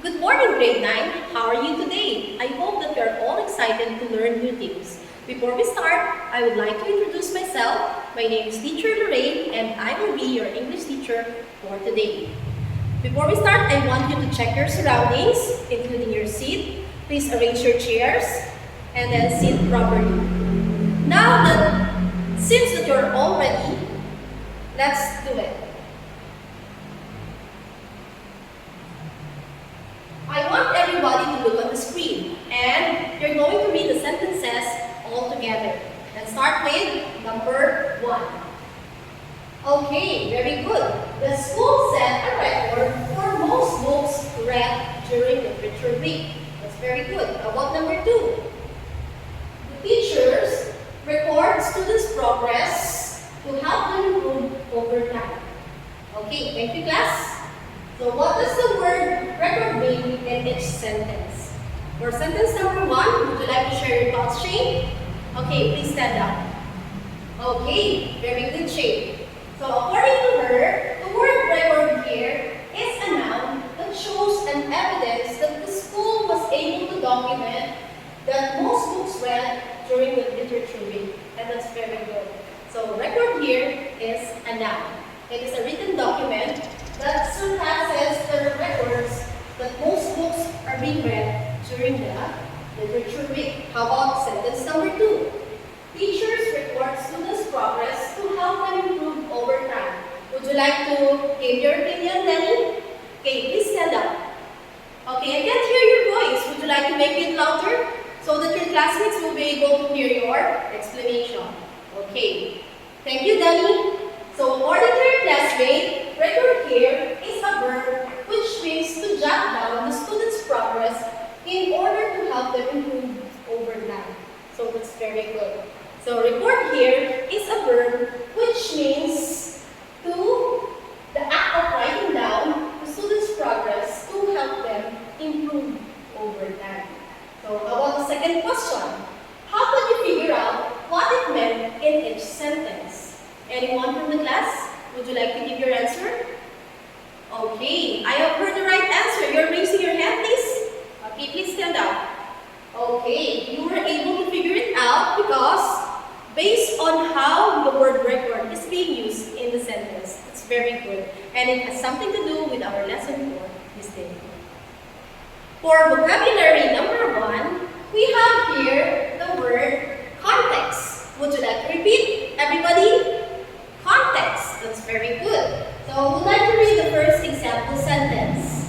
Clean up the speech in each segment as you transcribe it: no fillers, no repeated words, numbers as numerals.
Good morning, grade 9. How are you today? I hope that you are all excited to learn new things. Before we start, I would like to introduce myself. My name is Teacher Lorraine and I will be your English teacher for today. Before we start, I want you to check your surroundings, including your seat. Please arrange your chairs and then sit properly. Now that seems that you're all ready, let's do it. I want everybody to look on the screen and you're going to read the sentences all together. Let's start with number 1. Okay, very good. The school set a record for most books read during Literature Week. That's very good. How about number 2? The teachers record students' progress to help them improve over time. Okay, thank you, class. So what does the word record mean in each sentence? For sentence number 1, would you like to share your thoughts, Shane? Okay, please stand up. Okay, very good, Shane. So according to her, the word record here is a noun that shows an evidence that the school was able to document that most books read during the Literature Week. And that's very good. So record here is a noun. It is a written document that surpasses the records that most books are being read during the Literature Week. How about sentence number 2? Teachers record students' progress to help them improve over time. Would you like to give your opinion, Danny? Okay, please stand up. Okay, I can't hear your voice. Would you like to make it louder so that your classmates will be able to hear your explanation? Okay, thank you, Danny. So according to your classmate, record here is a verb which means to jot down the student's progress in order to help them improve over time. So that's very good. So record here is a verb which means the act of writing down the student's progress to help them improve over time. So how about the second question? How could you figure out what it meant in each sentence? Anyone from the class? Would you like to give your answer? Okay, I have heard the right answer. You're raising your hand, please. Okay, please stand up. Okay, you were able to figure it out because based on how the word record is being used in the sentence. It's very good. And it has something to do with our lesson for this day. For vocabulary number 1, we have here the word context. Would you like to repeat, everybody? Context. That's very good. So I would like to read the first example sentence.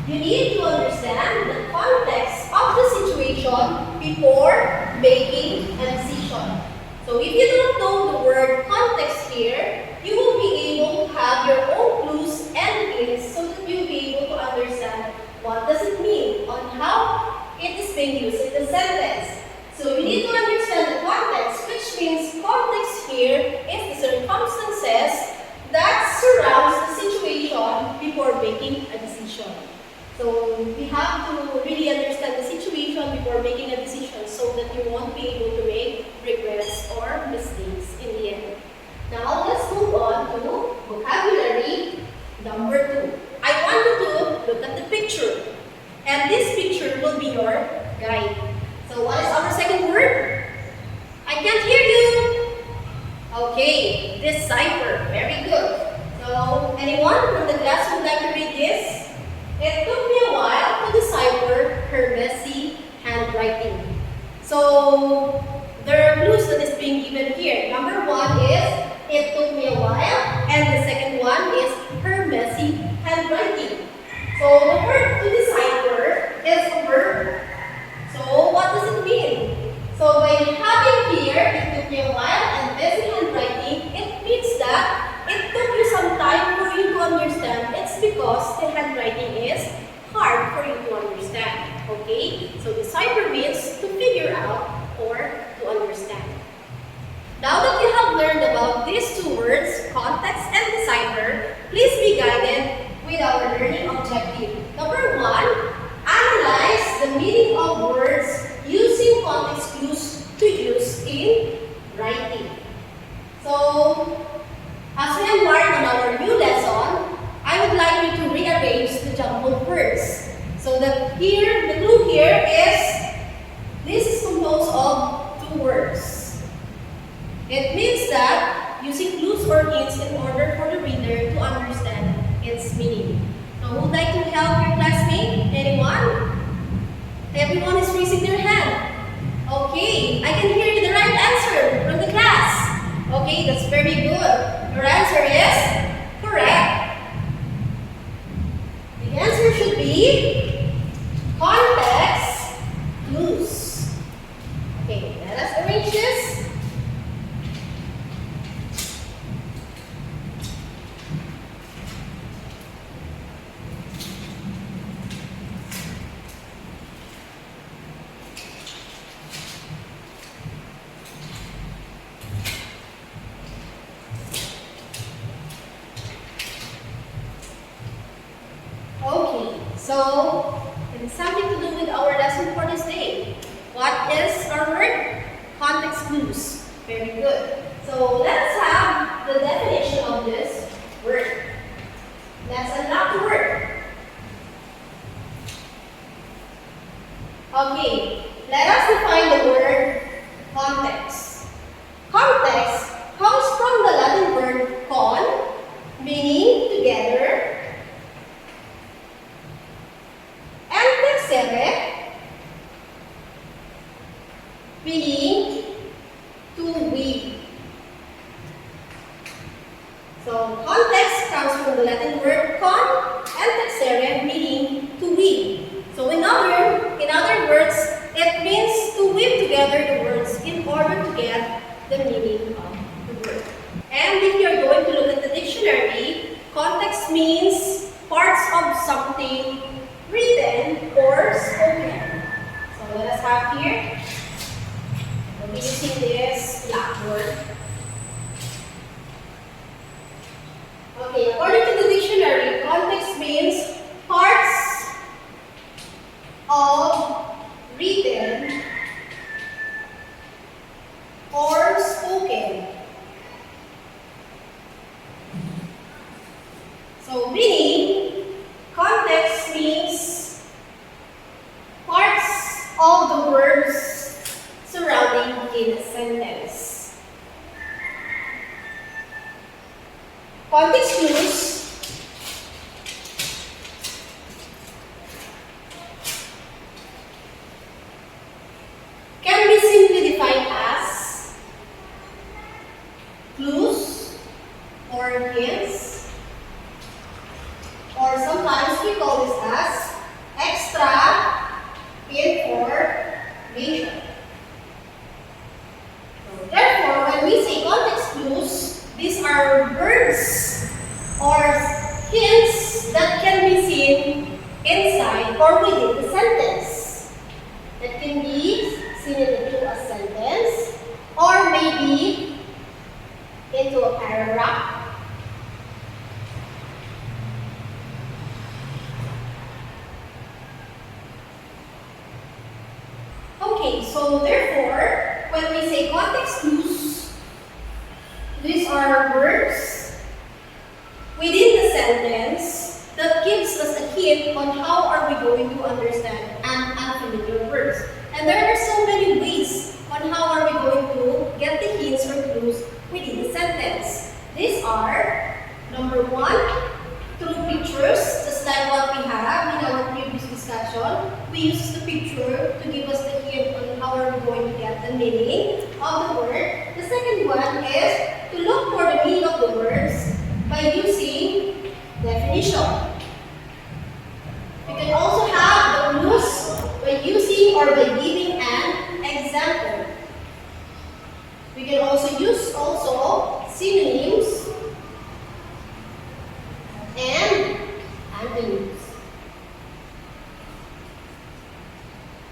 You need to understand the context of the situation before making a decision. So if you don't know the word context here, you will be able to have your own clues and hints so that you'll be able to understand what does it mean on how it is being used in the sentence. So you need to understand the context, which means context here is the circumstances that surrounds the situation before making a decision. So we have to really understand the situation before making a decision so that you won't be able to make regrets or mistakes in the end. Now let's move on to vocabulary number 2. I want you to look at the picture. And this picture will be your guide. So what is our second word? I can't hear you. Okay, decipher. Very good. So anyone from the class would like to read this? It took me a while to decipher her messy handwriting. So there are clues that is being given here. Number 1 is it took me a while, and the second one is her messy handwriting. So the verb to decipher is a verb. So what does it mean? So by having here, it took me a while and messy handwriting, it means that it took you some time for you to understand. It's because the handwriting is hard for you to understand. Okay? So decipher means to figure out or to understand. Now that you have learned about these two words, context and decipher, please be guided with our learning objective. Number 1, analyze the meaning of words using context clues to use in writing. So, as we embark on our new lesson, I would like you to rearrange the jumbled words. So the clue here is this is composed of two words. It means that using clues or hints in order for the reader to understand its meaning. Now, who would like to help your classmate? Anyone? Everyone is raising their hand. Okay, I can hear the right answer from the class. Okay, that's very good. Your answer is correct. The answer should be context clues. Okay, let us arrange this. Okay, so it is something to do with our lesson for this day. What is our word? Context clues. Very good. So let's have the definition of this word. Let's unlock the word. Okay, let us define the word context. Context comes from the Latin word con, meaning together, meaning to weave. So context comes from the Latin word con and texere, meaning to weave. So in other words, it means to weave together the words in order to get the meaning of the word. And if you're going to look at the dictionary, context means parts of something written or spoken. So let us have here. We'll be using this blackboard. Okay, according to the dictionary, context means parts of written or spoken. So meaning, context means parts of the words surrounding in a sentence. Context clues can be simply defined as clues or hints, or sometimes we call this as extra information. Therefore, when we say context clues, these are words or hints that can be seen inside or within the sentence. That can be seen into a sentence or maybe into a paragraph. Okay, so therefore, when we say context clues, these are words within the sentence that gives us a hint on how are we going to understand an unfamiliar words. And there are so many ways on how are we going to get the hints or clues within the sentence. These are, number one, through pictures, just like what we have in our previous discussion. We use the picture to give us the hint on how are we going to get the meaning of the word. The second one is to look for the meaning of the words by using definition. We can also have the clues by using or by giving an example. We can also use synonyms and antonyms.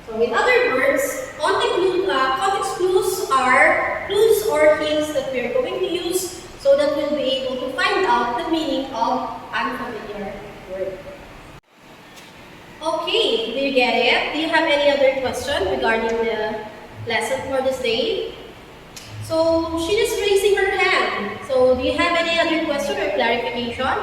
So in other words, context clues are clues or hints that we are going to use so that we'll be able to find out the meaning of unfamiliar word. Okay, do you get it? Do you have any other question regarding the lesson for this day? So she is raising her hand. So do you have any other question or clarification?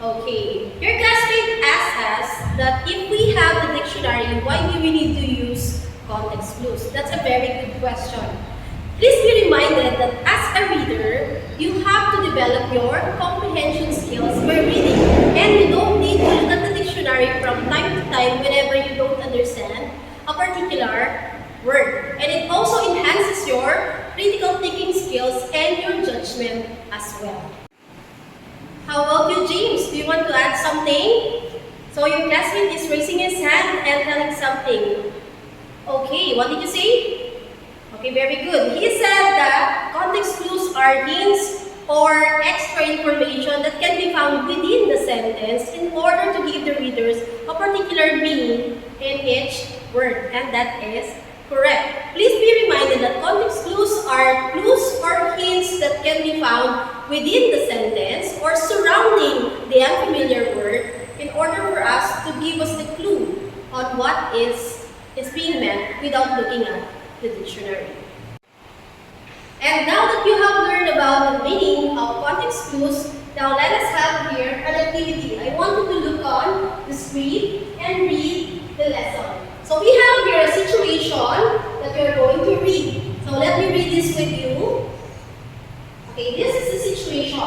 Okay, your classmate asked us that if we have the dictionary, why do we need to use context clues? That's a very good question. Please be reminded that as a reader, you have to develop your comprehension skills by reading. And you don't need to look at the dictionary from time to time whenever you don't understand a particular word. And it also enhances your critical thinking skills and your judgment as well. How about you, James? Do you want to add something? So your classmate is raising his hand and telling something. Okay, what did you say? Okay, very good. He said that context clues are hints or extra information that can be found within the sentence in order to give the readers a particular meaning in each word. And that is correct. Please be reminded that context clues are clues or hints that can be found within the sentence or surrounding the unfamiliar word in order for us to give us the clue on what is being meant without looking at the dictionary. And now that you have learned about the meaning of context clues, now let us have here an activity. I want you to look on the screen and read the lesson. So we have here a situation that we are going to read. So let me read this with you. Okay, this is the situation.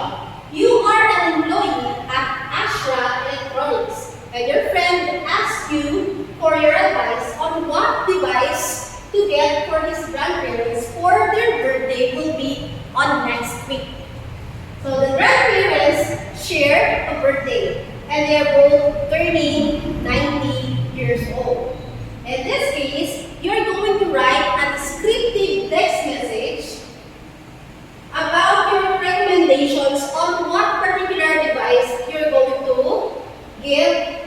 You are an employee at Ashra Electronics and your friend asks you for your advice on what device to get for his grandparents for their birthday will be on next week. So the grandparents share a birthday and they are both turning 90 years old. In this case, you are going to write a descriptive text message about your recommendations on what particular device you're going to give,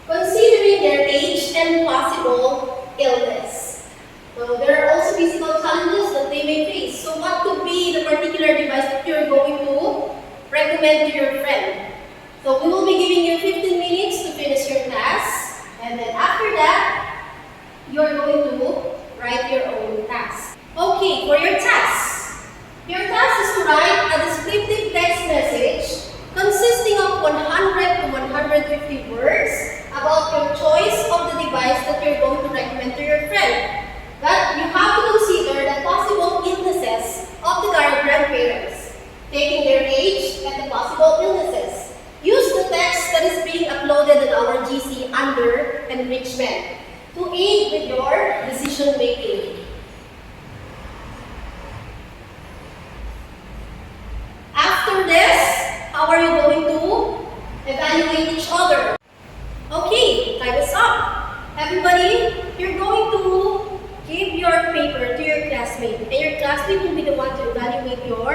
considering their age and possible illness. So there are also physical challenges that they may face. So what could be the particular device that you're going to recommend to your friend? So we will be giving you 15 minutes to finish your task. And then after that, you're going to write your own task. Okay, for your task. Your task is to write a descriptive text message consisting of 100 to 150 words about your choice of the device that you're going to recommend to your friend. That you have to consider the possible illnesses of the grandparents, taking their age and the possible illnesses. Use the text that is being uploaded in our GC under enrichment to aid with your decision making. After this, how are you going to evaluate each other? Okay, time is up. Everybody, you're going to give your paper to your classmate, and your classmate will be the one to evaluate your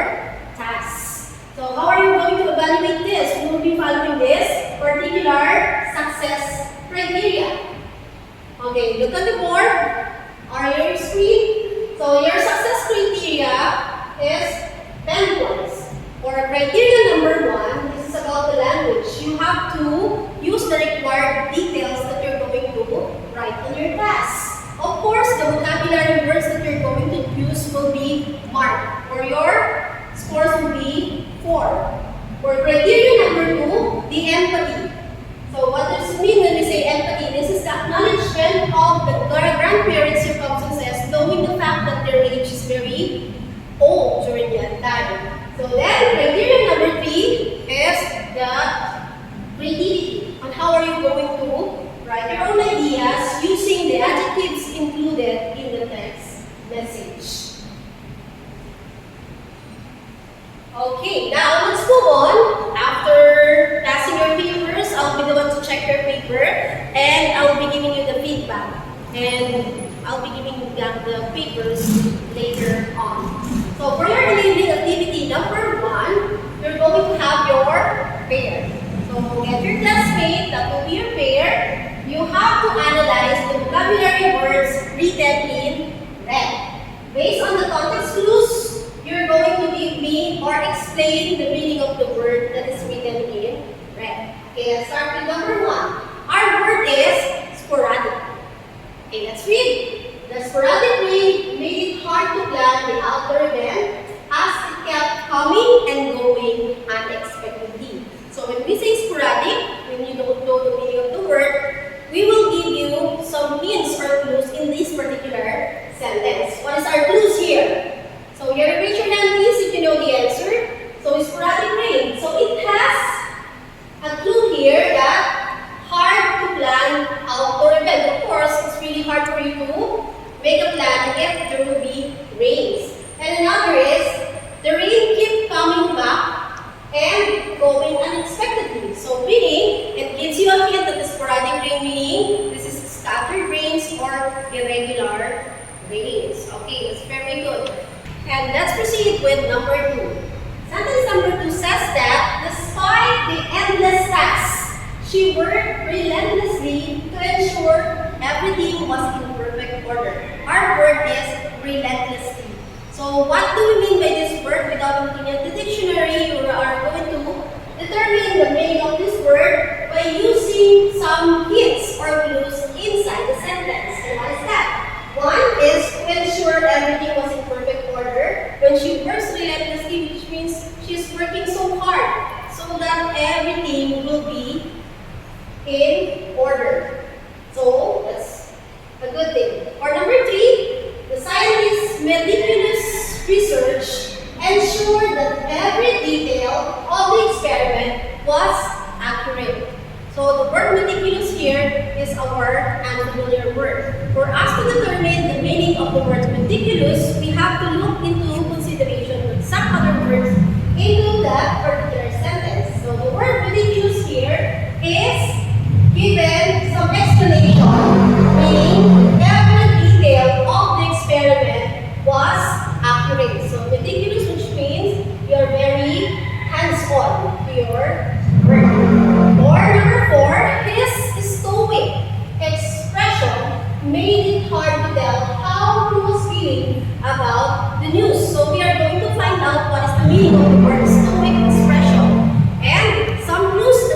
tasks. So how are you going to evaluate this? We will be following this particular success criteria. Okay, look at the board or your screen. So your success criteria is 10 points. For criteria number 1, this is about the language. You have to use the required details that you're going to write on your task. Of course, the vocabulary words that you're going to use will be marked, or your scores will be 4. For criteria number 2, the empathy. So what does it mean when we say empathy? This is the acknowledgement of the grandparents' circumstances, knowing the fact that their age is very old during that time. So then, criteria number 3 is the creativity. On how are you going to write your own ideas using the adjectives included in the text message. Okay, now let's move on. After passing your papers, I'll be the one to check your paper and I'll be giving you the feedback. And I'll be giving you the papers later on. So for your enabling activity number 1, you're going to have your pair. So get your classmate, that will be your pair. You have to analyze the vocabulary words written in red. Based on the context clues, you're going to give me or explain the meaning of the word that is written in red. Okay, let's start with number 1. Our word is sporadic. Okay, let's read. The sporadic rain made it hard to plan the outdoor event as it kept coming and going unexpectedly. So when we say irregular rains. Okay, that's very good. And let's proceed with number 2. Sentence number 2 says that despite the endless tasks, she worked relentlessly to ensure everything was in perfect order. Our word is relentlessly. So what do we mean by this word? Without looking at the dictionary, you are going to determine the meaning of this word by using some hints or clues inside the sentence. And what is that? One is to ensure everything was in perfect order. When she works relentlessly, which means she's working so hard so that everything will be in order. So that's a good thing. Or number 3, the scientist's meticulous research ensured that every detail of the experiment was accurate. So the word meticulous here is our unfamiliar word. For us to determine the meaning of the word meticulous, we have to look into consideration with some other words into that particular sentence. So the word meticulous here is given some explanation, meaning every detail of the experiment was accurate. So meticulous, which means you're very hands-on to your work. Or number 4, his stoic expression made it hard to tell how he was feeling about the news. So we are going to find out what is the meaning of the word stoic expression. And some clues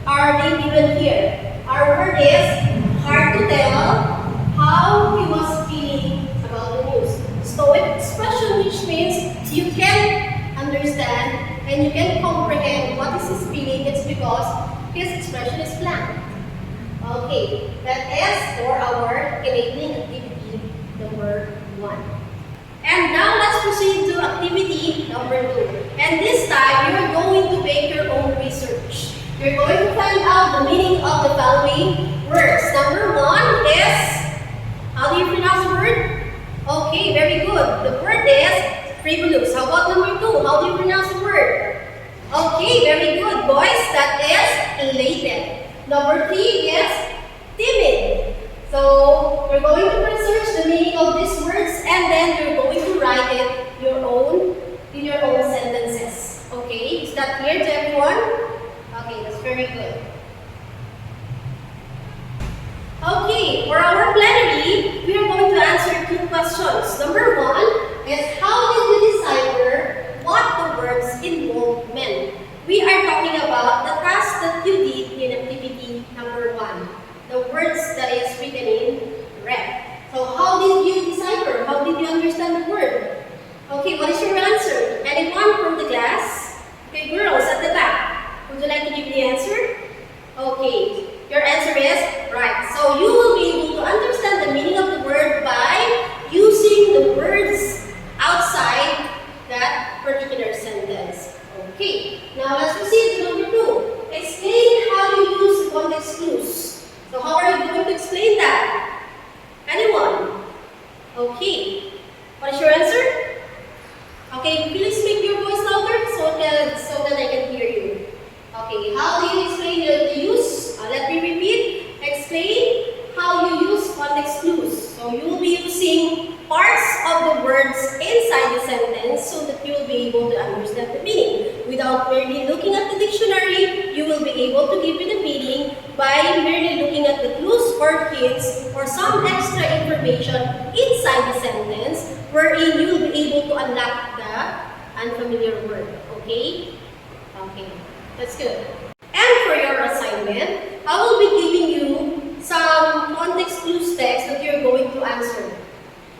are being given here. Our word is hard to tell how he was feeling about the news. Stoic expression, which means you can understand and you can comprehend what is his feeling. It's because his expression is blank. Okay, that is for our enabling activity number 1. And now let's proceed to activity number 2. And this time, you're going to make your own research. You're going to find out the meaning of the following words. Number 1 is, how do you pronounce the word? Okay, very good. The word is frivolous. How about number 2? How do you pronounce the word? Okay, very good, boys. That is elated. Number 3 is timid. So we're going to research the meaning of these words and then you're going to write it in your own sentences. Okay, is that clear to everyone? Okay, that's very good. Okay, for our plenary, we are going to answer 2 questions. Number 1 is, how did you decipher what the words involved meant? We are talking about the task that you did in activity number 1. The words that is written in red. So how did you decipher? How did you understand the word? Okay, what is your answer? Anyone from the class? Okay, girls at the back. Would you like to give the answer? Okay, your answer is right. So you will be able to understand the meaning of the word by using the words outside that particular sentence. Okay, now let's proceed to number 2. Explain how you use context clues. So how are you going to explain that? Anyone? Okay, what is your answer? Okay, please make your voice louder so that I can hear you. Okay, how do you explain the use? Let me repeat. Explain how you use context clues. So you will be using parts of the words inside the sentence so that you will be able to understand the meaning. Without merely looking at the dictionary, you will be able to give it a meaning by merely looking at the clues or hints or some extra information inside the sentence wherein you will be able to unlock the unfamiliar word. Okay? Okay. That's good. And for your assignment, I will be giving you some context clues text that you're going to answer.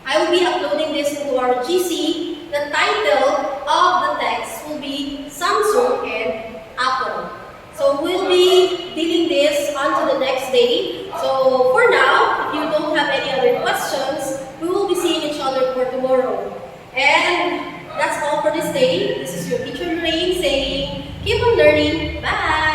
I will be uploading this into our GC. The title of the text will be Samsung and Apple. So we'll be dealing this onto the next day. So for now, if you don't have any other questions, we will be seeing each other for tomorrow. And that's all for this day. This is your teacher Lorraine saying, keep on learning. Bye!